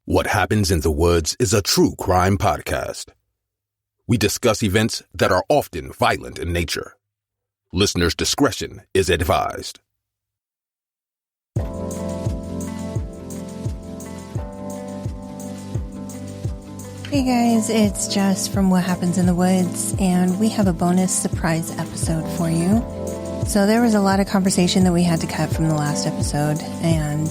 What Happens in the Woods is a true crime podcast. We discuss events that are often violent in nature. Listener's discretion is advised. Hey guys, it's Jess from What Happens in the Woods, and we have a bonus surprise episode for you. So there was a lot of conversation that we had to cut from the last episode, and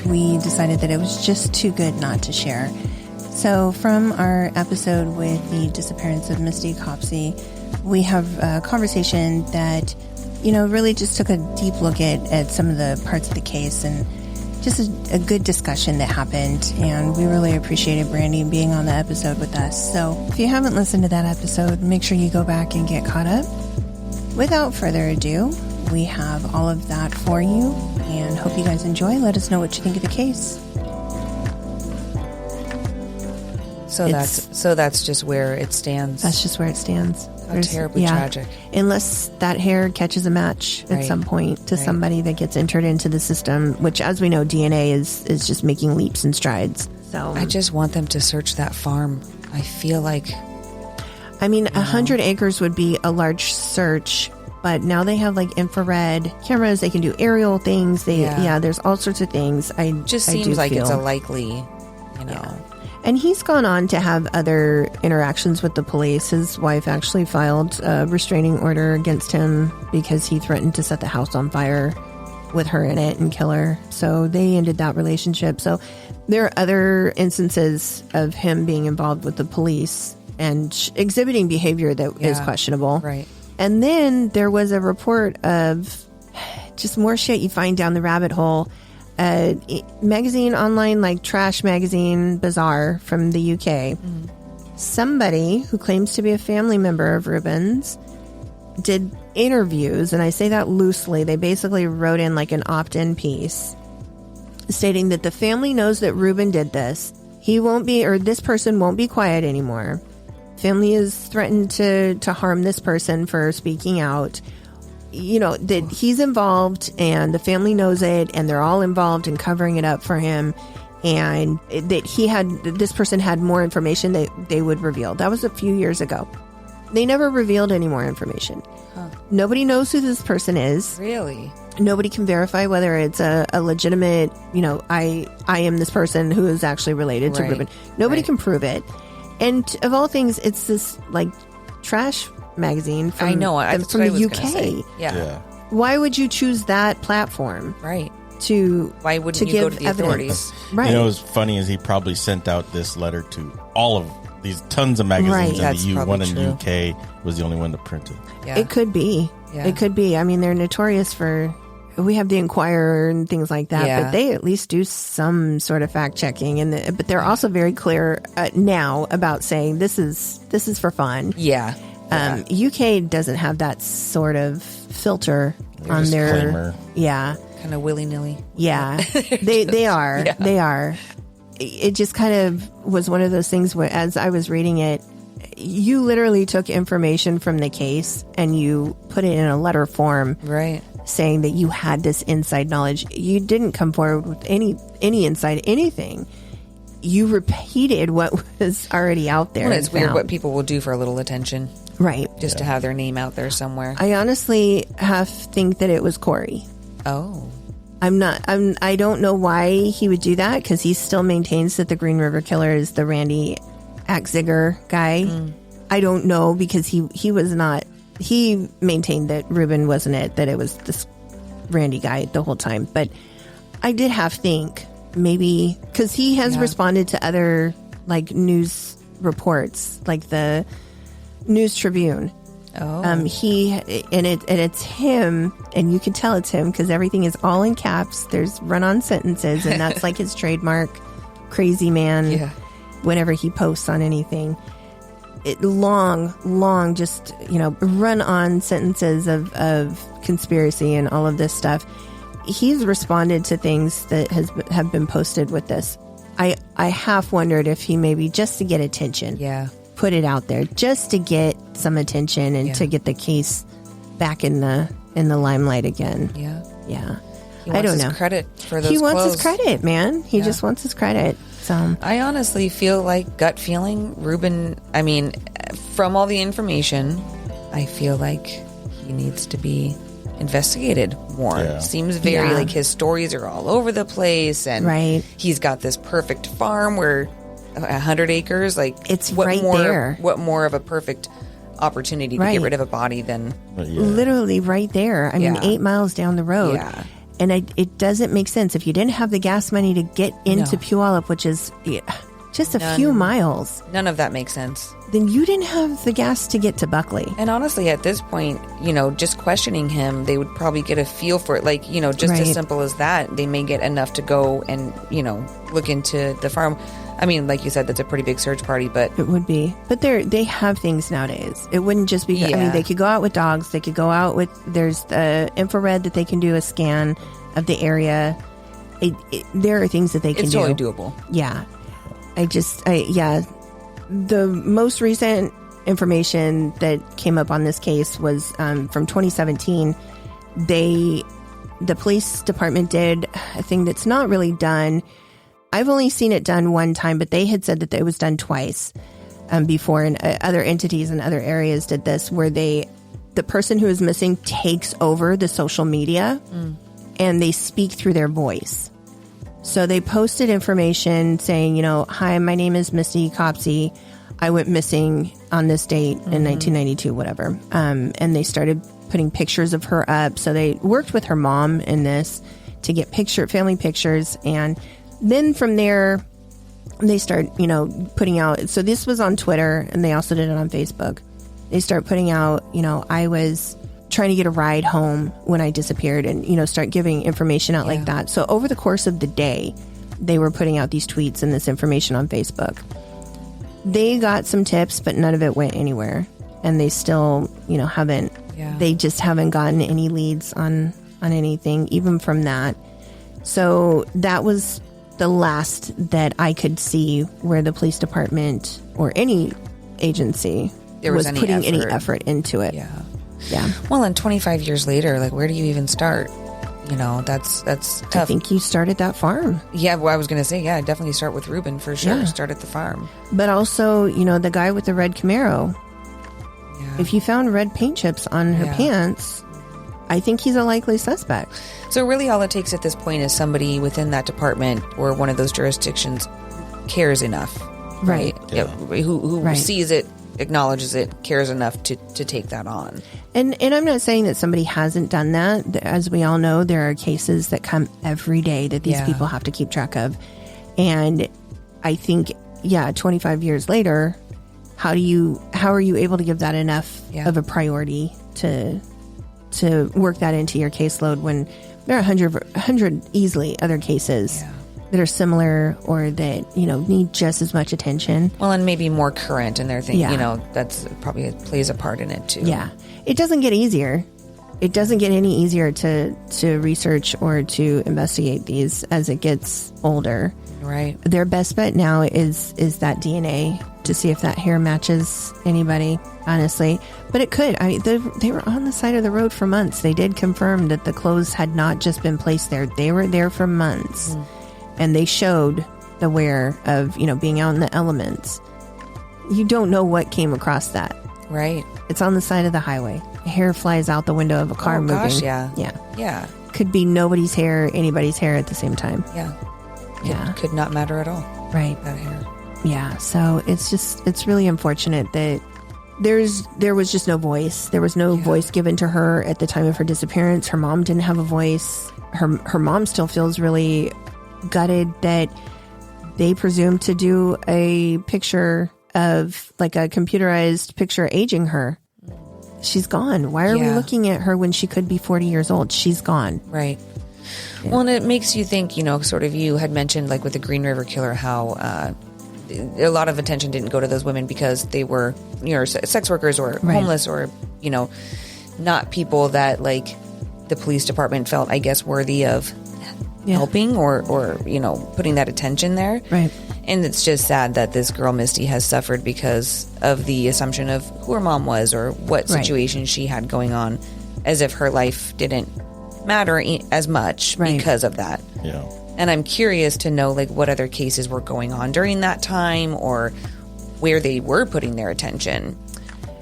we decided that it was just too good not to share. So from our episode with the disappearance of Misty Copsey, we have a conversation that, really just took a deep look at some of the parts of the case and just a good discussion that happened, and we really appreciated Brandy being on the episode with us. So if you haven't listened to that episode, make sure you go back and get caught up. Without further ado, we have all of that for you, and hope you guys enjoy. Let us know what you think of the case. So that's just where it stands. That's just where it stands. How terribly tragic. Unless that hair catches a match at some point to somebody that gets entered into the system, which, as we know, DNA is just making leaps and strides. So I just want them to search that farm. I feel like... 100 acres would be a large search, but now they have infrared cameras. They can do aerial things. There's all sorts of things. Seems like it's a likely, Yeah. And he's gone on to have other interactions with the police. His wife actually filed a restraining order against him because he threatened to set the house on fire with her in it and kill her. So they ended that relationship. So there are other instances of him being involved with the police and exhibiting behavior that is questionable. Right. And then there was a report of just more shit you find down the rabbit hole. Magazine online, Trash Magazine Bazaar from the UK. Somebody who claims to be a family member of Ruben's did interviews, and I say that loosely. They basically wrote in an opt-in piece stating that the family knows that Ruben did this. He won't be, or this person won't be quiet anymore. Family is threatened to harm this person for speaking out. That he's involved and the family knows it, and they're all involved in covering it up for him, and that this person had more information that they would reveal. That was a few years ago. They never revealed any more information. Nobody knows who this person is. Really? Nobody can verify whether it's a legitimate, I am this person who is actually related to Ruben. Nobody can prove it. And of all things, it's this trash magazine from, from the UK. Yeah. Why would you choose that platform? Right. Why wouldn't you go to the authorities? Right. What's funny is he probably sent out this letter to all of these tons of magazines, and the one in the UK was the only one to print it. Yeah. It could be. Yeah. It could be. They're notorious for... We have the Inquirer and things like that, but they at least do some sort of fact checking, but they're also very clear now about saying this is for fun. Yeah. UK doesn't have that sort of filter on their kind of willy-nilly. Yeah. they are. Yeah. They are. It just kind of was one of those things where, as I was reading it, you literally took information from the case and you put it in a letter form, right, saying that you had this inside knowledge. You didn't come forward with any inside anything. You repeated what was already out there. Well, it's weird what people will do for a little attention. Right. Just to have their name out there somewhere. I honestly think that it was Corey. Oh. I don't know why he would do that, because he still maintains that the Green River Killer is the Randy Axziger guy. I don't know, because he was not. He maintained that Ruben wasn't it, that it was this Randy guy the whole time. But I did think maybe, because he has responded to other news reports, like the News Tribune. It's him, and you can tell it's him because everything is all in caps. There's run-on sentences, and that's his trademark. Crazy man. Yeah. Whenever he posts on anything, long, just run-on sentences of conspiracy and all of this stuff. He's responded to things that have been posted with this. I half wondered if he maybe just to get attention. Yeah. Put it out there just to get some attention and to get the case back in the limelight again. Yeah. Yeah. He wants I don't know. His credit for those He wants clothes. his credit, man. He just wants his credit. So I honestly feel like gut feeling, Ruben, I mean, from all the information, I feel like he needs to be investigated more. Yeah. Seems very like his stories are all over the place, and he's got this perfect farm where 100 acres, like it's right there. What more of a perfect opportunity to get rid of a body than literally right there. I mean, 8 miles down the road. Yeah. And it doesn't make sense if you didn't have the gas money to get into Puyallup, which is just a few miles. None of that makes sense. Then you didn't have the gas to get to Buckley. And honestly, at this point, you know, just questioning him, they would probably get a feel for it. Like, you know, just as simple as that, they may get enough to go and, you know, look into the farm. I mean, like you said, that's a pretty big search party, but... It would be. But they have things nowadays. It wouldn't just be... I mean, they could go out with dogs. They could go out with... There's the infrared that they can do a scan of the area. There are things that they can do. It's totally doable. Yeah. The most recent information that came up on this case was from 2017. The police department did a thing that's not really done. I've only seen it done one time, but they had said that it was done twice before, and other entities in other areas did this, where the person who is missing takes over the social media and they speak through their voice. So they posted information saying, you know, hi, my name is Misty Copsey. I went missing on this date in 1992, whatever. And they started putting pictures of her up. So they worked with her mom in this to get family pictures. And then from there, they start, you know, putting out. So this was on Twitter, and they also did it on Facebook. They start putting out, you know, I was trying to get a ride home when I disappeared, and, you know, start giving information out like that. So over the course of the day, they were putting out these tweets and this information on Facebook. They got some tips, but none of it went anywhere. And they still, you know, they just haven't gotten any leads on anything, even from that. So that was the last that I could see where the police department or any agency was putting any effort into it. Yeah. Yeah. Well, and 25 years later, like, where do you even start? You know, that's tough. I think you started that farm. Yeah, well, I was going to say, definitely start with Ruben for sure. Yeah. Start at the farm. But also, you know, the guy with the red Camaro. Yeah. If you found red paint chips on her pants, I think he's a likely suspect. So really all it takes at this point is somebody within that department or one of those jurisdictions cares enough. Right. Yeah. Who sees it, acknowledges it, cares enough to take that on. And I'm not saying that somebody hasn't done that. As we all know, there are cases that come every day that these people have to keep track of. And I think, 25 years later, how are you able to give that enough of a priority to work that into your caseload when there are 100 easily other cases that are similar or that, you know, need just as much attention. Well, and maybe more current in their thing. You know, that's probably plays a part in it too. Yeah. It doesn't get easier. It doesn't get any easier to research or to investigate these as it gets older. Right. Their best bet now is that DNA to see if that hair matches anybody, honestly. But it could. They were on the side of the road for months. They did confirm that the clothes had not just been placed there. They were there for months. And they showed the wear of, you know, being out in the elements. You don't know what came across that. Right. It's on the side of the highway. Hair flies out the window of a car moving. Gosh, yeah. Yeah. Could be nobody's hair, anybody's hair at the same time. Yeah. Could not matter at all. Right. That hair. Yeah. So it's really unfortunate that there was just no voice. There was no voice given to her at the time of her disappearance. Her mom didn't have a voice. Her mom still feels really gutted that they presumed to do a picture of, like, a computerized picture aging her. She's gone. Why are we looking at her when she could be 40 years old? She's gone. Right. Yeah. Well, and it makes you think, you know, sort of, you had mentioned, like, with the Green River Killer, how a lot of attention didn't go to those women because they were, you know, sex workers or homeless or, you know, not people that, like, the police department felt, I guess, worthy of helping or, you know, putting that attention there. Right. And it's just sad that this girl, Misty, has suffered because of the assumption of who her mom was or what situation she had going on, as if her life didn't matter as much because of that. Yeah. And I'm curious to know, like, what other cases were going on during that time or where they were putting their attention.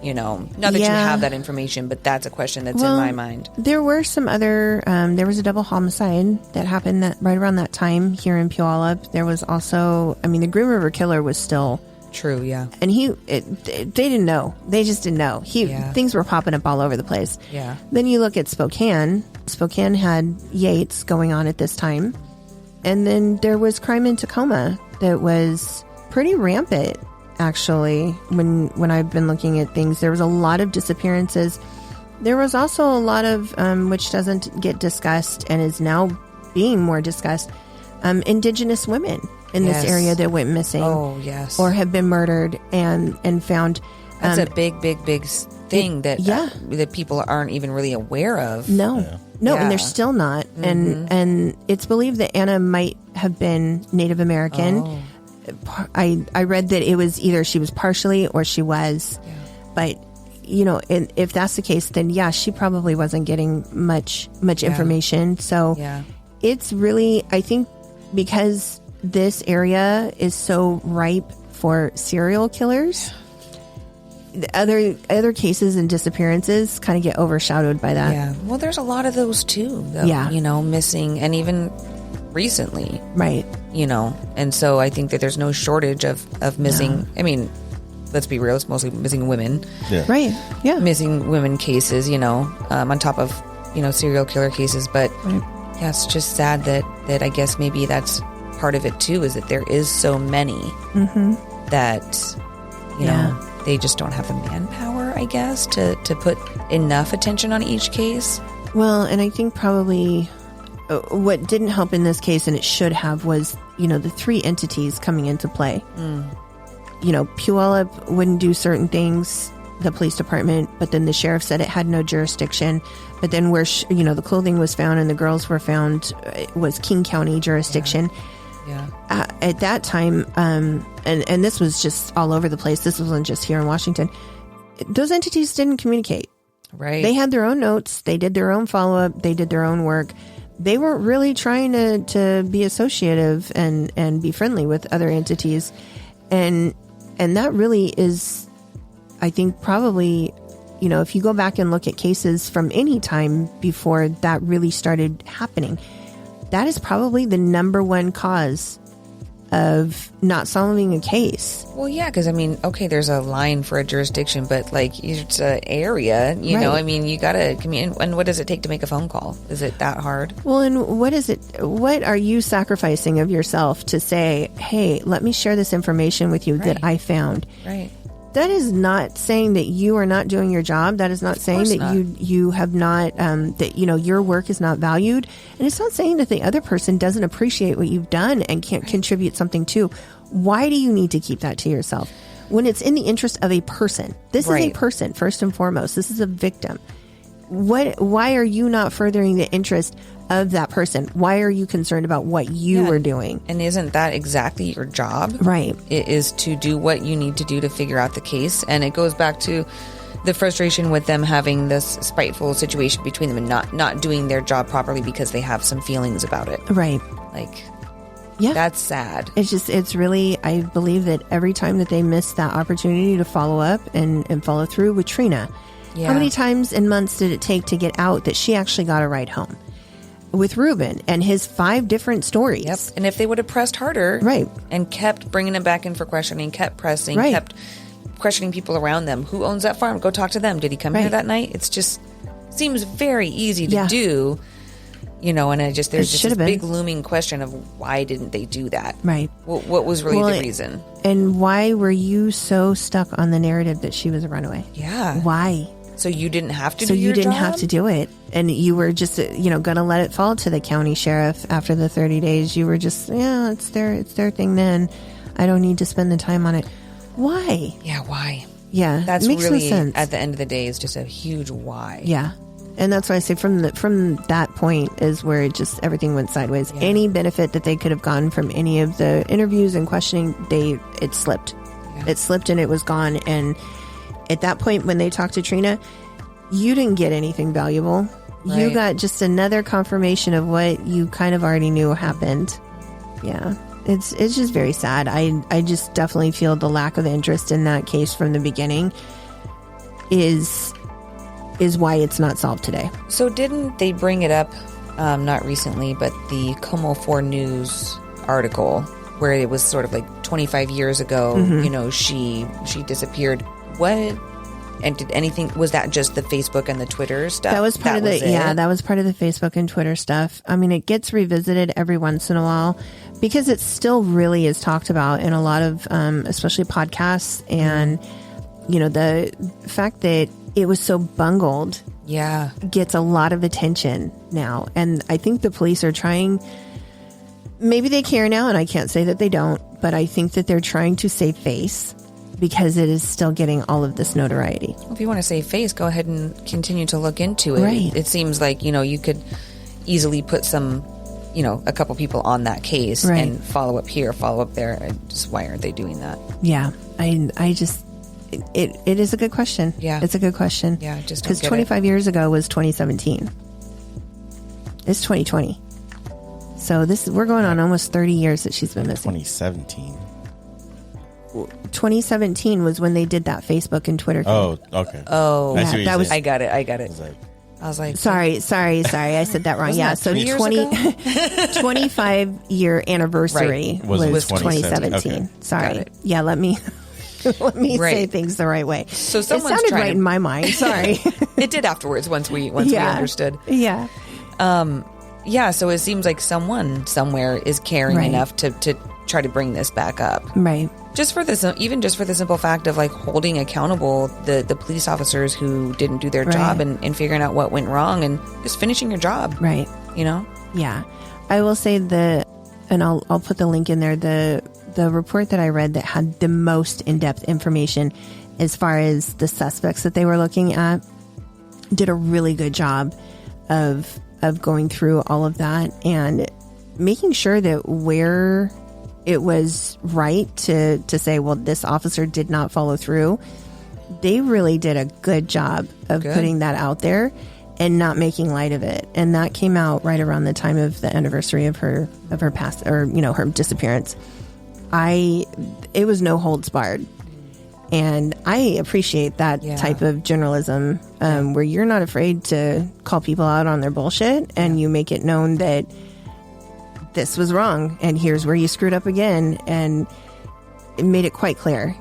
You know, not that you have that information, but that's a question that's in my mind. There were some other, there was a double homicide that happened right around that time here in Puyallup. There was also, I mean, the Green River Killer was still... True, yeah. And they didn't know. They just didn't know. Things were popping up all over the place. Yeah. Then you look at Spokane. Spokane had Yates going on at this time. And then there was crime in Tacoma that was pretty rampant, actually, when I've been looking at things. There was a lot of disappearances. There was also a lot of, which doesn't get discussed and is now being more discussed, Indigenous women in this area that went missing. Oh, yes. Or have been murdered and found. That's a big thing that people aren't even really aware of. No. No, and they're still not. Mm-hmm. And it's believed that Anna might have been Native American. Oh. I read that it was either she was partially or she was. Yeah. But, you know, if that's the case, then she probably wasn't getting much information. So it's really, I think, because this area is so ripe for serial killers, other cases and disappearances kind of get overshadowed by that. Yeah. Well, there's a lot of those too, though, you know, missing, and even recently. Right. You know, and so I think that there's no shortage of missing. I mean, let's be real, it's mostly missing women. Yeah. Right. Yeah. Missing women cases, you know, on top of, you know, serial killer cases. But it's just sad that I guess maybe that's part of it too, is that there is so many that, you know, they just don't have the manpower, I guess, to put enough attention on each case. Well, and I think probably what didn't help in this case, and it should have, was, you know, the three entities coming into play. You know, Puyallup wouldn't do certain things, the police department, but then the sheriff said it had no jurisdiction. But then where, you know, the clothing was found and the girls were found was King County jurisdiction. At that time, and this was just all over the place. This wasn't just here in Washington. Those entities didn't communicate. Right. They had their own notes. They did their own follow-up. They did their own work. They weren't really trying to be associative and be friendly with other entities. And that really is, I think, probably, you know, if you go back and look at cases from any time before that really started happening, that is probably the number one cause of not solving a case. Well, yeah, because I mean, okay, there's a line for a jurisdiction, but like it's an area, you know. I mean, you gotta communicate. And what does it take to make a phone call? Is it that hard? Well, and what is it? What are you sacrificing of yourself to say, "Hey, let me share this information with you that I found"? Right. That is not saying that you are not doing your job. That is not saying that you have not, that, you know, your work is not valued. And it's not saying that the other person doesn't appreciate what you've done and can't contribute something too. Why do you need to keep that to yourself when it's in the interest of a person? This is a person, first and foremost. This is a victim. Why are you not furthering the interest of that person? Why are you concerned about what you are doing? And isn't that exactly your job? Right. It is to do what you need to do to figure out the case. And it goes back to the frustration with them having this spiteful situation between them and not doing their job properly because they have some feelings about it. Right. Like, yeah, that's sad. It's really, I believe that every time that they miss that opportunity to follow up and follow through with Trina, how many times and months did it take to get out that she actually got a ride home? With Ruben and his 5 different stories. Yep. And if they would have pressed harder, and kept bringing him back in for questioning, kept pressing, kept questioning people around them. Who owns that farm? Go talk to them. Did he come here that night? It's just seems very easy to do, you know. And there's just this big looming question of why didn't they do that? Right. What was really the reason? And why were you so stuck on the narrative that she was a runaway? Yeah. Why? So you didn't have to. So do you your didn't job? have to do it, and you were just, you know, gonna let it fall to the county sheriff after the 30 days. You were just, it's their thing. Then I don't need to spend the time on it. Why? Yeah, why? Yeah, that's makes really no sense. At the end of the day, is just a huge why. Yeah, and that's why I say from that point is where it just everything went sideways. Yeah. Any benefit that they could have gotten from any of the interviews and questioning, it slipped. Yeah. It slipped and it was gone. And at that point, when they talked to Trina, you didn't get anything valuable. Right. You got just another confirmation of what you kind of already knew happened. Yeah. It's just very sad. I just definitely feel the lack of interest in that case from the beginning is why it's not solved today. So didn't they bring it up, not recently, but the Como 4 News article where it was sort of like 25 years ago, you know, she disappeared. What? And did anything, was that just the Facebook and the Twitter stuff? That was part of the, that was part of the Facebook and Twitter stuff. I mean, it gets revisited every once in a while because it still really is talked about in a lot of, especially podcasts, and, you know, the fact that it was so bungled gets a lot of attention now. And I think the police are trying, maybe they care now, and I can't say that they don't, but I think that they're trying to save face because it is still getting all of this notoriety. Well, if you want to save face, go ahead and continue to look into it. Right. It seems like, you know, you could easily put some, you know, a couple people on that case and follow up here, follow up there. And just why aren't they doing that? Yeah. I just, it is a good question. Yeah. It's a good question. Yeah. Just because 25 years ago was 2017. It's 2020. So we're going on almost 30 years that she's been missing. 2017 was when they did that Facebook and Twitter thing. Oh, okay. Oh, yeah, that was. I got it. I was like, sorry. I said that wrong. Yeah. So 25-year anniversary was 2017. Okay. Sorry. Yeah. Let me say things the right way. So it sounded right in my mind. Sorry. It did afterwards once we understood. Yeah. Yeah. So it seems like someone somewhere is caring enough to try to bring this back up. Right. Just for the simple fact of like holding accountable the police officers who didn't do their job and figuring out what went wrong and just finishing your job. Right. You know? Yeah. I will say and I'll put the link in there, the report that I read that had the most in-depth information as far as the suspects that they were looking at did a really good job of going through all of that and making sure that where it was right to say, well, this officer did not follow through. They really did a good job of putting that out there and not making light of it. And that came out right around the time of the anniversary of her past, or, you know, her disappearance. It was no holds barred. And I appreciate that type of journalism, where you're not afraid to call people out on their bullshit and you make it known that this was wrong and here's where you screwed up again, and it made it quite clear.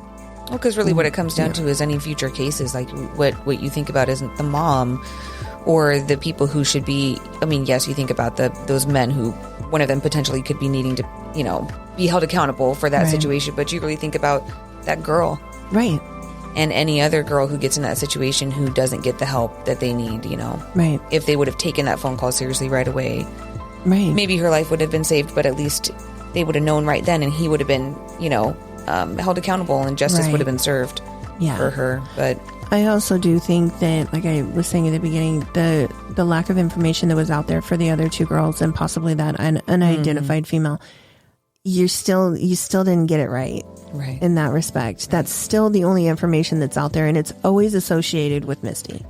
Well, because really what it comes down to is any future cases, like what you think about isn't the mom or the people who should be, I mean, yes, you think about those men who one of them potentially could be needing to, you know, be held accountable for that situation, but you really think about that girl. Right. And any other girl who gets in that situation who doesn't get the help that they need, you know. Right. If they would have taken that phone call seriously right away. Right. Maybe her life would have been saved, but at least they would have known right then, and he would have been, you know, held accountable, and justice would have been served for her. But I also do think that, like I was saying at the beginning, the lack of information that was out there for the other two girls and possibly that unidentified female, you still didn't get it right in that respect. That's still the only information that's out there, and it's always associated with Misty.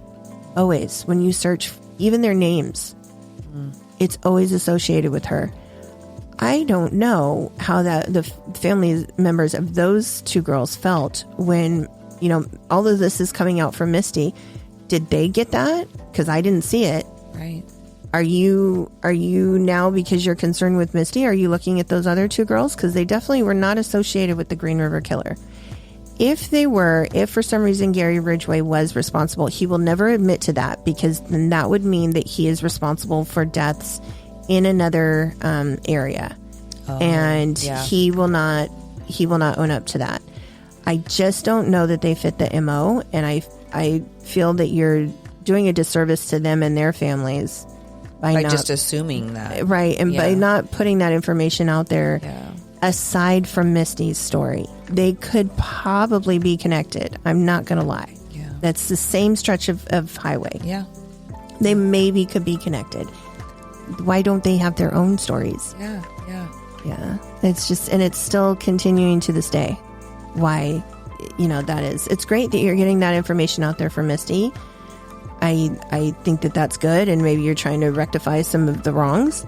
Always. When you search even their names, it's always associated with her. I don't know how the family members of those two girls felt when, you know, all of this is coming out from Misty. Did they get that? Because I didn't see it. Right. Are you now, because you're concerned with Misty, are you looking at those other two girls? Because they definitely were not associated with the Green River Killer. If they were, if for some reason Gary Ridgway was responsible, he will never admit to that, because then that would mean that he is responsible for deaths in another area. And he will not own up to that. I just don't know that they fit the MO, and I feel that you're doing a disservice to them and their families by not, just assuming that. Right, and by not putting that information out there. Aside from Misty's story, they could probably be connected. I'm not going to lie. Yeah. That's the same stretch of highway. Yeah. They maybe could be connected. Why don't they have their own stories? Yeah. Yeah. It's just, and it's still continuing to this day. Why, you know, that is. It's great that you're getting that information out there for Misty. I think that that's good, and maybe you're trying to rectify some of the wrongs.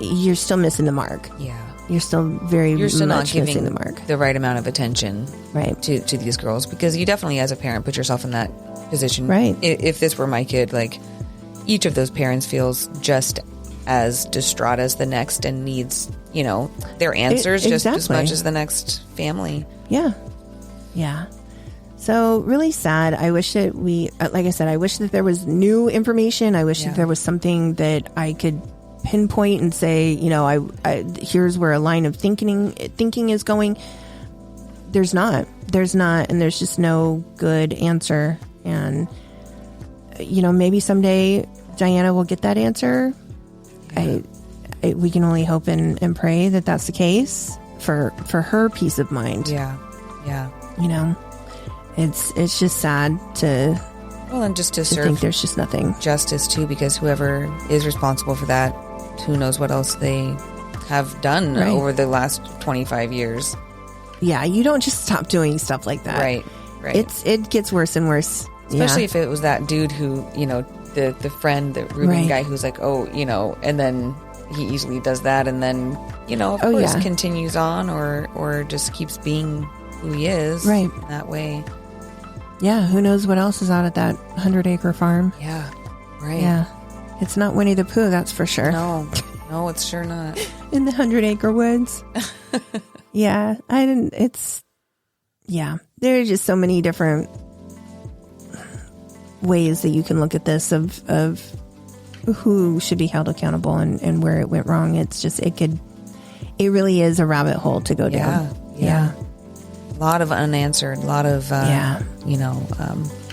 you're still missing the mark. Yeah. You're still You're still not giving missing the mark. The right amount of attention right. to these girls, because you definitely, as a parent, put yourself in that position. Right. If this were my kid, like, each of those parents feels just as distraught as the next and needs, their answers just as much as the next family. Yeah. Yeah. So really sad. I wish that like I said, I wish that there was new information. I wish that there was something that I could pinpoint and say, here's where a line of thinking is going. There's not, and there's just no good answer. And, maybe someday Diana will get that answer. Yeah. We can only hope and pray that that's the case for her peace of mind. Yeah. Yeah. It's just sad to and just to serve, think there's just nothing justice too, because whoever is responsible for that, who knows what else they have done over the last 25 years. Yeah, you don't just stop doing stuff like that. Right. It gets worse and worse. Especially if it was that dude who, the friend, the Ruben guy who's like, and then he easily does that, and then, of course continues on or just keeps being who he is. Right. That way. Yeah, who knows what else is out at that 100-acre farm. Yeah, right. Yeah. It's not Winnie the Pooh, that's for sure. No, it's sure not. In the 100-acre woods. Yeah, there are just so many different ways that you can look at this of who should be held accountable and where it went wrong. It's just, it really is a rabbit hole to go down. Yeah. A lot of unanswered, a lot of,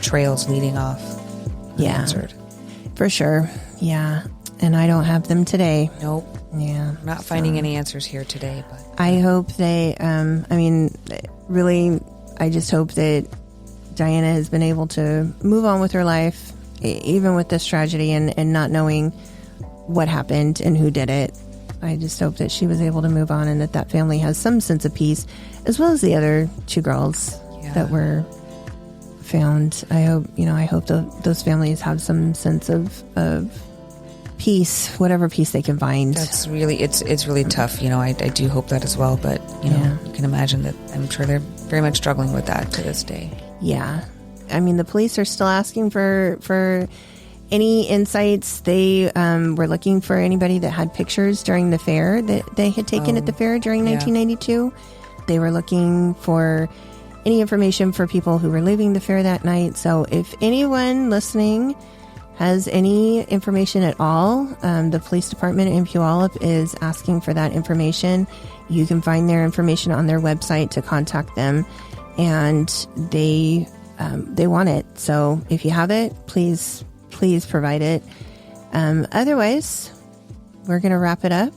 trails leading off unanswered. For sure. Yeah. And I don't have them today. Nope. Yeah. I'm not finding any answers here today, but I hope they, really, I just hope that Diana has been able to move on with her life, even with this tragedy and not knowing what happened and who did it. I just hope that she was able to move on and that family has some sense of peace, as well as the other two girls that were found. I hope those families have some sense of peace, whatever peace they can find. That's really, it's really tough. I do hope that as well, but you can imagine that I'm sure they're very much struggling with that to this day. Yeah. The police are still asking for any insights. They were looking for anybody that had pictures during the fair that they had taken at the fair during 1992. They were looking for any information for people who were leaving the fair that night. So if anyone listening has any information at all, the police department in Puyallup is asking for that information. You can find their information on their website to contact them, and they want it. So if you have it, please provide it. Otherwise, we're going to wrap it up.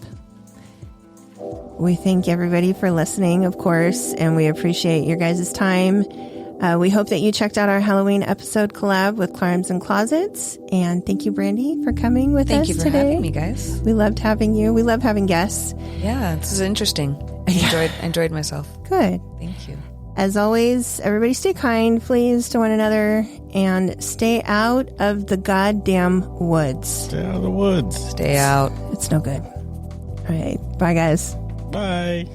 We thank everybody for listening, of course, and we appreciate your guys' time. We hope that you checked out our Halloween episode collab with Crimes and Closets. And thank you, Brandy, for coming with us today. Thank you for having me, guys. We loved having you. We love having guests. Yeah, this is interesting. I enjoyed myself. Good. Thank you. As always, everybody stay kind, please, to one another, and stay out of the goddamn woods. Stay out of the woods. Stay out. It's no good. All right. Bye, guys. Bye.